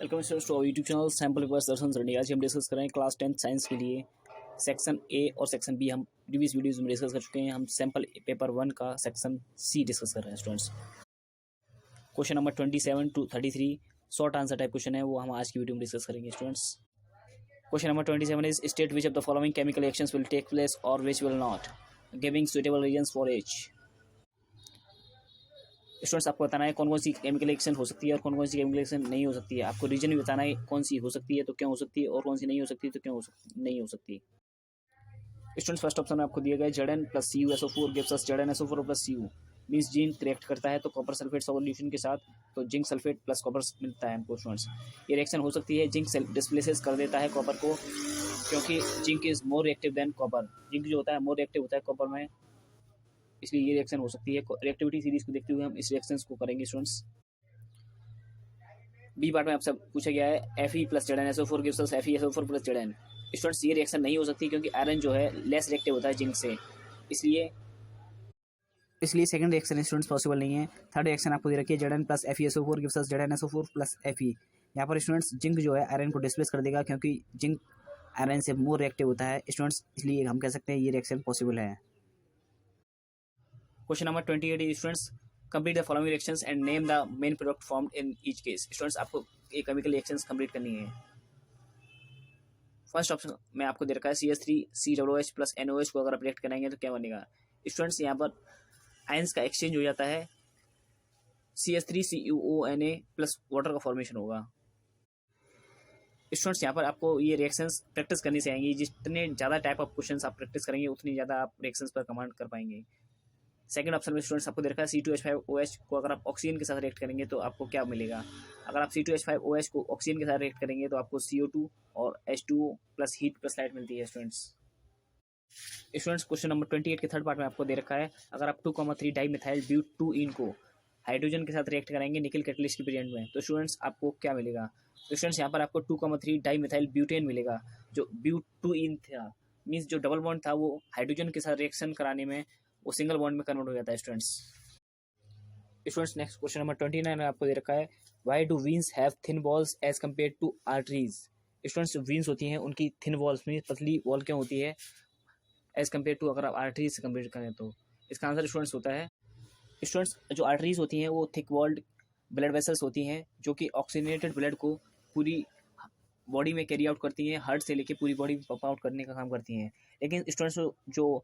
Welcome students to YouTube channel sample papers Darshan Reddy. आज हम discuss करें क्लास 10 साइंस के लिए सेक्शन ए और सेक्शन बी। हम प्रीवियस वीडियोस में डिस्कस कर चुके हैं। हम सैम्पल पेपर 1 का सेक्शन सी डिस्कस कर रहे हैं students. Question number 27 to 33 short answer type question है, वो हम आज की वीडियो में डिस्कस करेंगे students. Question number 27 is state which of the following chemical reactions will take place और which will not, giving suitable reasons for each. Students आपको बताना है कौन कौन सी केमिकल रिएक्शन हो सकती है और कौन कौन सी केमिकल रिएक्शन नहीं हो सकती है। आपको रीजन भी बताना है कौन सी हो सकती है तो क्यों हो सकती है और कौन सी नहीं हो सकती तो क्यों नहीं हो सकती। स्टूडेंट्स फर्स्ट ऑप्शन में आपको दिया गया Zn plus CuSO4 gives us ZnSO4 plus Cu means zinc react करता है तो कॉपर सल्फेट सॉल्यूशन के साथ तो जिंक सल्फेट प्लस कॉपर मिलता है हमको स्टूडेंट्स। ये रिएक्शन हो सकती है, जिंक डिस्प्लेसेस कर देता है कॉपर को, क्योंकि zinc is more reactive than copper. Zinc जो होता है मोर रिएक्टिव होता है कॉपर में, इसलिए ये रिएक्शन हो सकती है। रिएक्टिविटी सीरीज को देखते हुए हम इस रिएक्शन को करेंगे स्टूडेंट्स। बी पार्ट में आपसे पूछा गया है Fe plus ZnSO4 gives us FeSO4 plus Zn। Students ये रिएक्शन नहीं हो सकती क्योंकि आयरन जो है लेस रिएक्टिव होता है जिंक से, इसलिए सेकंड रिएक्शन स्टूडेंट्स पॉसिबल नहीं है। थर्ड रिएक्शन आपको दे रखी है Zn plus FeSO4 gives us ZnSO4 plus Fe। यहाँ पर स्टूडेंट्स जिंक जो है आयरन को डिस्प्लेस कर देगा क्योंकि जिंक आयरन से मोर रिएक्टिव होता है स्टूडेंट्स, इसलिए हम कह सकते हैं ये रिएक्शन पॉसिबल है। Question number 28 students complete the following reactions and name the main product formed in each case. Students आपको ये केमिकल रिएक्शंस कंप्लीट करनी है। फर्स्ट ऑप्शन में आपको दे रखा है CH3COOH प्लस NOH को अगर आप रिएक्ट कराएंगे तो क्या बनेगा। स्टूडेंट्स यहाँ पर आयंस का एक्सचेंज हो जाता है, CH3CuONa प्लस वाटर का फॉर्मेशन होगा। स्टूडेंट्स यहाँ पर आपको ये रिएक्शंस प्रैक्टिस करनी चाहिए। जितने ज़्यादा टाइप ऑफ क्वेश्चंस आप प्रैक्टिस करेंगे उतनी ज़्यादा आप रिएक्शंस पर कमांड कर पाएंगे। सेकंड ऑप्शन में स्टूडेंट्स आपको दे रखा है C2H5OH को अगर आप ऑक्सीजन के साथ रिएक्ट करेंगे तो आपको क्या मिलेगा। अगर आप C2H5OH को ऑक्सीजन के साथ रिएक्ट करेंगे तो आपको CO2 और H2O plus heat plus light मिलती है स्टूडेंट्स। क्वेश्चन नंबर 28 के थर्ड पार्ट में आपको दे रखा है अगर आप 2,3 डाई मिथाइल ब्यूट-2-इन को हाइड्रोजन के साथ रिएक्ट कराएंगे निकल कैटलिस्ट के प्रेजेंट में तो स्टूडेंट्स आपको क्या मिलेगा। तो स्टूडेंट्स यहाँ पर आपको 2,3 डाई मिथाइल ब्यूटेन मिलेगा। जो ब्यूट-2-इन था मीन्स जो डबल बॉन्ड था वो हाइड्रोजन के साथ रिएक्शन कराने में वो सिंगल बॉन्ड में कन्वर्ट हो जाता है स्टूडेंट्स। नेक्स्ट क्वेश्चन नंबर 29 में आपको दे रखा है why do veins have thin walls as compared to arteries. Students जो वीन्स होती हैं उनकी थिन वॉल्स में पतली वॉल क्यों होती है एज कम्पेयर टू अगर आप आर्टरीज से कम्पेयर करें तो। इसका आंसर स्टूडेंट्स होता है स्टूडेंट्स जो आर्टरीज होती हैं वो थिक वॉल्ड ब्लड वेसल्स होती हैं जो कि ऑक्सीजनेटेड ब्लड को पूरी बॉडी में कैरी आउट करती हैं, हार्ट से लेके पूरी बॉडी में पंप आउट करने का काम करती हैं। लेकिन स्टूडेंट्स जो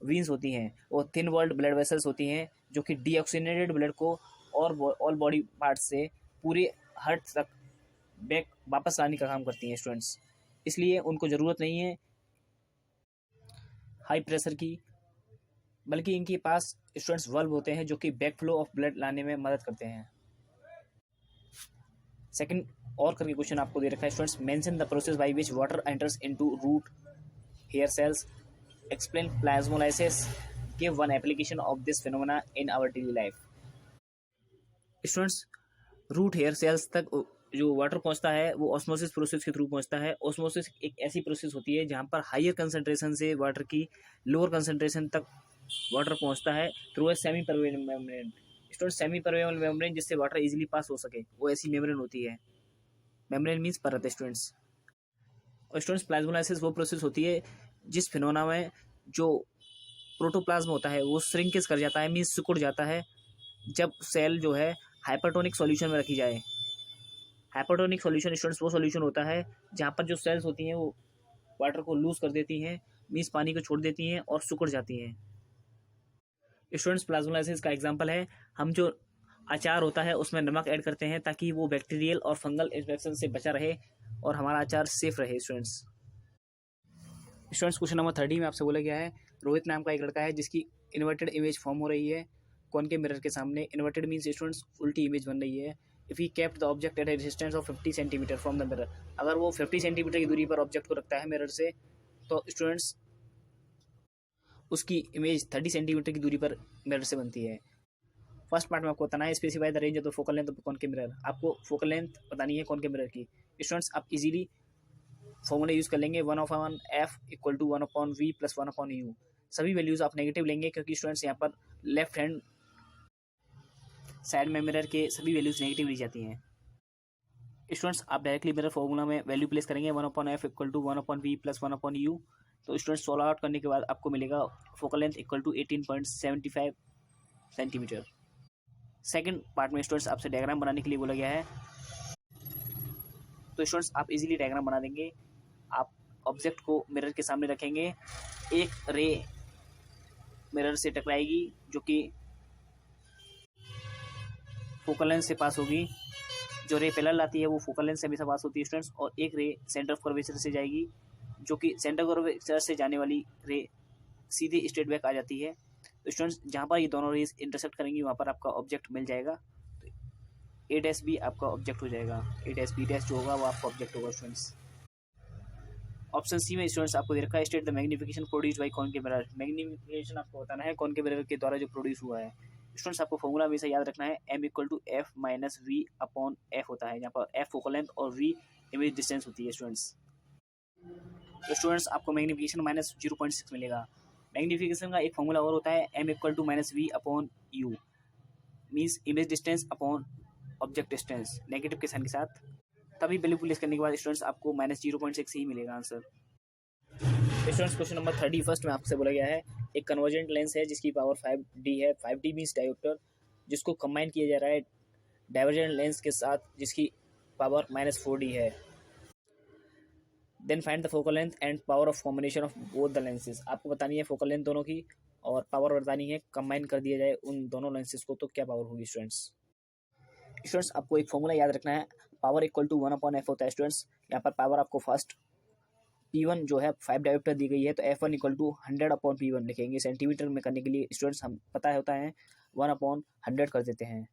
वीन्स होती हैं वो थिन वॉल्ड ब्लड वेसल्स होती हैं जो कि डीऑक्सीजनेटेड ब्लड को और ऑल बॉडी पार्ट से पूरे हार्ट तक बैक वापस लाने का काम करती हैं स्टूडेंट्स, इसलिए उनको ज़रूरत नहीं है हाई प्रेशर की, बल्कि इनके पास स्टूडेंट्स वल्व होते हैं जो कि बैक फ्लो ऑफ ब्लड लाने में मदद करते हैं। सेकंड और करके क्वेश्चन आपको दे रखा है students mention the process by which water enters into root hair cells, explain plasmolysis, give one application of this phenomena in our daily life. Students root hair cells तक जो वाटर पहुंचता है वो ऑस्मोसिस प्रोसेस के through पहुंचता है। Osmosis एक ऐसी प्रोसेस होती है जहां पर हायर कंसंट्रेशन से वाटर की लोअर कंसंट्रेशन तक वाटर पहुंचता है through a semi permeable membrane. Students semi permeable membrane जिससे वाटर इजीली पास हो सके वो ऐसी मेम्ब्रेन होती है। मेम्ब्रेन मीन्स परत स्टूडेंट्स। और स्टूडेंट्स प्लाज्मोलाइसिस वो प्रोसेस होती है जिस फिनोमेना में जो प्रोटोप्लाज्म होता है वो श्रिंकेज कर जाता है, मीन्स सिकुड़ जाता है जब सेल जो है हाइपरटोनिक सॉल्यूशन में रखी जाए। हाइपरटोनिक सॉल्यूशन स्टूडेंट्स वो सॉल्यूशन होता है जहाँ पर जो सेल्स होती हैं वो वाटर को लूज कर देती हैं, मीन्स पानी को छोड़ देती हैं और सिकुड़ जाती हैं। स्टूडेंट्स प्लाज्मोलाइसिस का एग्जांपल है हम जो अचार होता है उसमें नमक ऐड करते हैं ताकि वो बैक्टीरियल और फंगल इन्फेक्शन से बचा रहे और हमारा अचार सेफ रहे। स्टूडेंट्स क्वेश्चन नंबर 30 में आपसे बोला गया है रोहित नाम का एक लड़का है जिसकी इन्वर्टेड इमेज फॉर्म हो रही है कॉनकेव मिरर के सामने। इन्वर्टेड मीन्स स्टूडेंट्स उल्टी इमेज बन रही है। If he kept the object at A distance of 50 centimetre from the mirror, अगर वो 50 सेंटीमीटर की दूरी पर ऑब्जेक्ट को रखता है मिरर से तो स्टूडेंट्स उसकी इमेज 30 सेंटीमीटर की दूरी पर मिरर से बनती है। फर्स्ट पार्ट में आपको बताना है specify the range of the focal length of concave mirror. आपको फोकल लेंथ बतानी है कॉनकेव मिरर की। स्टूडेंट्स आप इजीली फॉर्मूला यूज़ कर लेंगे 1/f equal to 1/v plus 1/u। सभी वैल्यूज़ आप नेगेटिव लेंगे क्योंकि स्टूडेंट्स यहाँ पर लेफ्ट हैंड साइड में मिरर के सभी वैल्यूज़ नेगेटिव ली जाती हैं। स्टूडेंट्स आप डायरेक्टली मिरर फॉर्मूला में वैल्यू प्लेस करेंगे 1/f equal to 1/v plus 1/u। तो स्टूडेंट्स सोल्व आउट करने के बाद आपको मिलेगा focal length equal to 18.75 centimetre. Second part में स्टूडेंट्स आपसे डायग्राम बनाने के लिए बोला गया है, तो स्टूडेंट्स आप इजीली डायग्राम बना देंगे। आप ऑब्जेक्ट को मिरर के सामने रखेंगे, एक रे मिरर से टकराएगी जो कि फोकल लेंथ से पास होगी। जो रे पैरेलल आती है वो फोकल लेंथ से हमेशा पास होती है स्टूडेंट्स, और एक रे सेंटर ऑफ कर्वेचर से जाएगी जो कि सेंटर कर्वेचर से जाने वाली रे सीधे स्ट्रेट बैक आ जाती है। तो स्टूडेंट्स जहाँ पर ये दोनों रेज इंटरसेक्ट करेंगी वहाँ पर आपका ऑब्जेक्ट मिल जाएगा, तो ए डैश भी आपका ऑब्जेक्ट हो जाएगा, ए डैश बी डैश जो होगा वो आपका ऑब्जेक्ट होगा स्टूडेंट्स। ऑप्शन सी में स्टूडेंट्स आपको दे रखा है state the magnification produce by concave mirror. Magnification आपको बताना है कॉनकेव मिरर के द्वारा जो प्रोड्यूस हुआ है। स्टूडेंट्स आपको फॉर्मूला हमेशा याद रखना है, m equal to F minus V upon F होता है, जहाँ पर एफ फोकल लेंथ और वी इमेज डिस्टेंस होती है स्टूडेंट्स। तो स्टूडेंट्स आपको मैग्निफिकेशन माइनस 0.6 मिलेगा। मैग्निफिकेशन का एक फॉर्मूला और होता है m equal to minus V upon U, means image distance upon object distance negative के साइन के साथ। तभी वैल्यू प्लेस करने के बाद स्टूडेंट्स आपको माइनस 0.6 ही मिलेगा आंसर। स्टूडेंट्स क्वेश्चन नंबर 31 में आपसे बोला गया है एक कन्वर्जेंट लेंस है जिसकी पावर 5D है, 5D मीन्स डायोप्टर, जिसको कंबाइन किया जा रहा है डाइवर्जेंट लेंस के साथ जिसकी पावर -4D है। Then find the focal length and power of combination of both the lenses. आपको बतानी है फोकल लेंथ दोनों की और पावर बतानी है, कंबाइन कर दिया जाए उन दोनों लेंसेज को तो क्या पावर होगी स्टूडेंट्स आपको एक फॉर्मूला याद रखना है, पावर इक्वल टू 1/f होता है स्टूडेंट्स। यहाँ पर पावर आपको फर्स्ट P1 जो है 5 डायोप्टर दी गई है, तो F1 इक्वल टू 100/P1 लिखेंगे। सेंटीमीटर में करने के लिए स्टूडेंट्स हम पता होता है 1/100 कर देते हैं,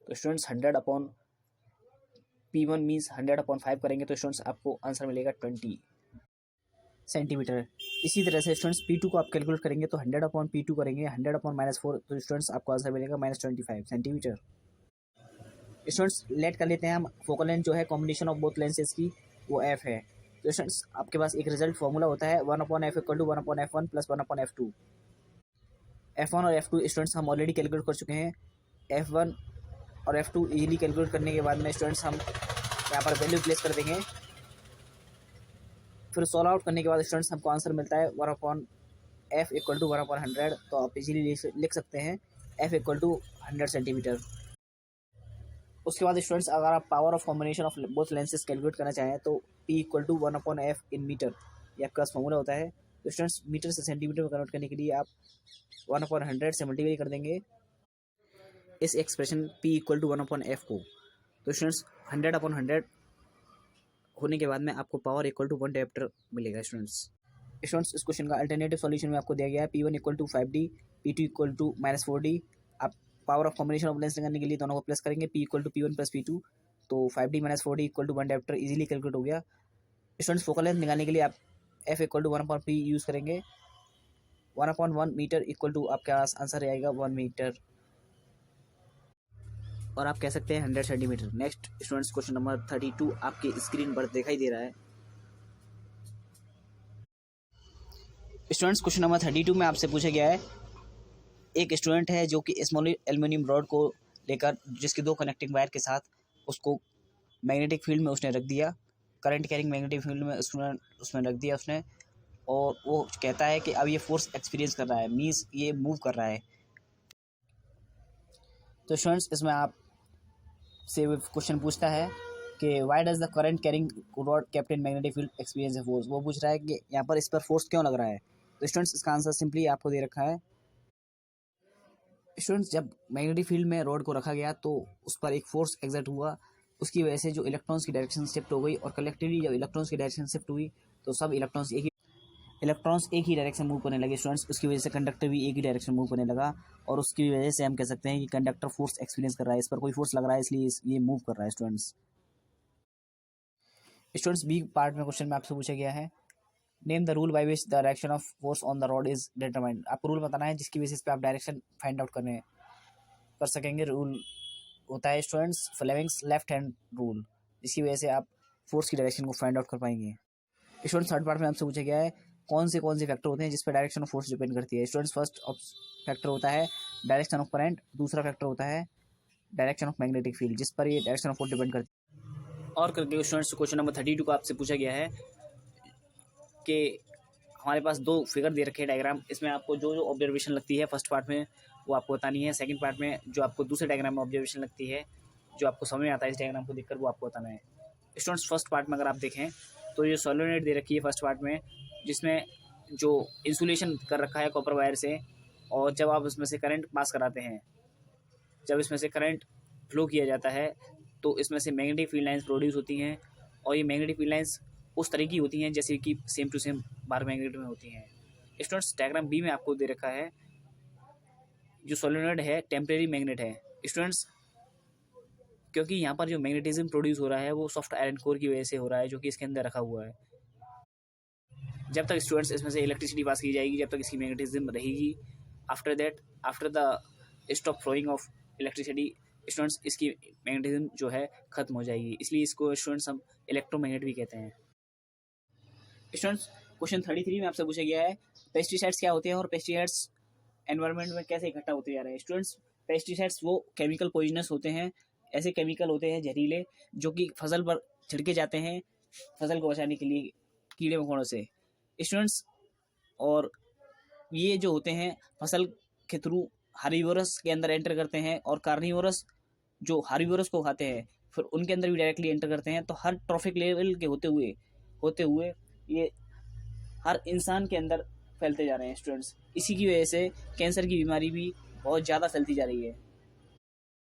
तो स्टूडेंट्स 100/P1 मीन्स 100/5 करेंगे तो स्टूडेंट्स आपको आंसर मिलेगा 20 सेंटीमीटर। इसी तरह से स्टूडेंट्स P2 को आप कैलकुलेट करेंगे तो 100/P2 करेंगे, 100/-4 तो स्टूडेंट्स आपको आंसर मिलेगा -25 सेंटीमीटर। स्टूडेंट्स लेट कर लेते हैं हम फोकल लेंथ जो है कॉम्बिनेशन ऑफ बोथ लेंसेज की वो F है। तो स्टूडेंट्स आपके पास एक रिजल्ट फॉर्मूला होता है 1/f equal to 1/f1 plus 1/f2। F1 और F2 स्टूडेंट्स हम ऑलरेडी कैलकुलेट कर चुके हैं। F1 और F2 इजीली कैलकुलेट करने के बाद में स्टूडेंट्स हम यहाँ पर वैल्यू प्लेस कर देंगे, फिर सॉल्व आउट करने के बाद स्टूडेंट्स हमको आंसर मिलता है 1/f इक्वल टू 1/100। तो आप इजीली लिख सकते हैं F इक्वल टू 100 सेंटीमीटर। उसके बाद स्टूडेंट्स अगर आप power of combination of both lenses calculate करना चाहें तो P equal to 1/f in metre, ये आपके पास फॉर्मूला होता है। तो स्टूडेंट्स मीटर से सेंटीमीटर में कन्वर्ट करने के लिए आप 1/100 से मल्टीप्लाई कर देंगे इस expression P equal to 1/f को। तो स्टूडेंट्स 100/100 होने के बाद में आपको पावर इक्वल टू 1 डायोप्टर मिलेगा स्टूडेंट्स इस क्वेश्चन का अल्टरनेटिव सॉल्यूशन में आपको दिया गया है P1 equal to 5D, P2 equal to -4D। आप power of combination of lens निकालने के लिए दोनों को प्लस करेंगे, P equal to P1 plus P2, तो 5D -4D equal to 1 dioptre easily calculate हो गया। स्टूडेंट्स फोकल लेंथ निकालने के लिए आप F equal to 1/P use करेंगे, 1/1 मीटर इक्वल टू आपके पास आंसर आएगा 1 मीटर, और आप कह सकते हैं 100 centimetre. Next students question number 32 आपकी स्क्रीन पर दिखाई दे रहा है। स्टूडेंट्स क्वेश्चन नंबर 32 में आपसे पूछा गया है एक स्टूडेंट है जो कि स्मॉल एल्युमिनियम रॉड को लेकर जिसके 2 कनेक्टिंग वायर के साथ उसको मैग्नेटिक फील्ड में उसने रख दिया, करंट कैरिंग मैग्नेटिक फील्ड में उसमें रख दिया उसने, और वो कहता है कि अब ये फोर्स एक्सपीरियंस कर रहा है, मीन्स ये मूव कर रहा है। तो स्टूडेंट्स इसमें आप से क्वेश्चन पूछता है कि why does the current carrying rod captain magnetic field experience है फोर्स। वो पूछ रहा है कि यहाँ पर इस पर फोर्स क्यों लग रहा है। तो स्टूडेंट्स इसका आंसर सिंपली आपको दे रखा है। स्टूडेंट्स जब मैग्नेटिक फील्ड में रॉड को रखा गया तो उस पर एक फोर्स एग्जर्ट हुआ, उसकी वजह से जो इलेक्ट्रॉन्स की डायरेक्शन शिफ्ट हो गई, और कलेक्टिवली जब इलेक्ट्रॉन्स की डायरेक्शन शिफ्ट हुई तो सब इलेक्ट्रॉन्स एक ही डायरेक्शन मूव करने लगे स्टूडेंट्स। उसकी वजह से कंडक्टर भी एक ही डायरेक्शन मूव करने लगा, और उसकी वजह से हम कह सकते हैं कि कंडक्टर फोर्स एक्सपीरियंस कर रहा है, इस पर कोई फोर्स लग रहा है इसलिए ये मूव कर रहा है स्टूडेंट्स बी पार्ट में क्वेश्चन में आपसे पूछा गया है name the rule by which the direction of force on the rod is determined. आपको रूल बताना है जिसकी बेसिस पे आप डायरेक्शन फाइंड आउट कर सकेंगे। रूल होता है students Fleming's left hand rule, जिसकी वजह से आप फोर्स की डायरेक्शन को फाइंड आउट कर पाएंगे। स्टूडेंट्स थर्ड पार्ट में आपसे पूछा गया है कौन से फैक्टर होते हैं जिस पर डायरेक्शन ऑफ फोर्स डिपेंड करती है। स्टूडेंट्स फर्स्ट फैक्टर होता है डायरेक्शन ऑफ करंट, दूसरा फैक्टर होता है डायरेक्शन ऑफ मैग्नेटिक फील्ड, जिस पर ये डायरेक्शन ऑफ फोर्स डिपेंड करती है। और करके स्टूडेंट्स क्वेश्चन नंबर 32 को आपसे पूछा गया है कि हमारे पास दो फिगर दे रखे हैं डायग्राम, इसमें आपको जो जो ऑब्जर्वेशन लगती है फर्स्ट पार्ट में वो आपको बतानी है, सेकंड पार्ट में जो आपको दूसरे डायग्राम में ऑब्जर्वेशन लगती है जो आपको समझ में आता है इस डायग्राम को देखकर वो आपको बताना है। स्टूडेंट्स फर्स्ट पार्ट में अगर आप देखें तो ये सोलेनोइड दे रखी है फर्स्ट पार्ट में, जिसमें जो इंसुलेशन कर रखा है कॉपर वायर से, और जब आप उसमें से करंट पास कराते हैं, जब इसमें से करंट फ्लो किया जाता है तो इसमें से मैग्नेटिक फील्ड लाइंस प्रोड्यूस होती हैं, और ये मैग्नेटिक फील्ड लाइंस उस तरह की होती हैं जैसे कि same to same bar magnet में होती हैं। स्टूडेंट्स डायग्राम बी में आपको दे रखा है जो सोलेनोइड है टेम्परेरी मैग्नेट है स्टूडेंट्स, क्योंकि यहाँ पर जो मैग्नेटिज्म प्रोड्यूस हो रहा है वो सॉफ्ट आयरन कोर की वजह से हो रहा है जो कि इसके अंदर रखा हुआ है। जब तक स्टूडेंट्स इसमें से इलेक्ट्रिसिटी पास की जाएगी जब तक इसकी मैग्नेटिज्म रहेगी, after that after the stop flowing of electricity students इसकी मैग्नेटिज्म जो है खत्म हो जाएगी, इसलिए इसको स्टूडेंट्स हम इलेक्ट्रोमैग्नेट भी कहते हैं। स्टूडेंट्स क्वेश्चन 33 में आपसे पूछा गया है पेस्टिसाइड्स क्या होते हैं और पेस्टिसाइड्स एनवायरनमेंट में कैसे इकट्ठा होते जा रहे हैं। स्टूडेंट्स पेस्टिसाइड्स वो केमिकल पॉइजनस होते हैं, ऐसे केमिकल होते हैं जहरीले जो कि फसल पर छिड़के जाते हैं फसल को बचाने के लिए कीड़े मकोड़ों से स्टूडेंट्स, और ये जो होते हैं फसल के थ्रू हार्बिवोरस के अंदर एंटर करते हैं, और कार्निवोरस जो हार्बिवोरस को खाते हैं फिर उनके अंदर भी डायरेक्टली एंटर करते हैं। तो हर ट्रॉफिक लेवल के होते हुए ये हर इंसान के अंदर फैलते जा रहे हैं स्टूडेंट्स। इसी की वजह से कैंसर की बीमारी भी बहुत ज़्यादा फैलती जा रही है।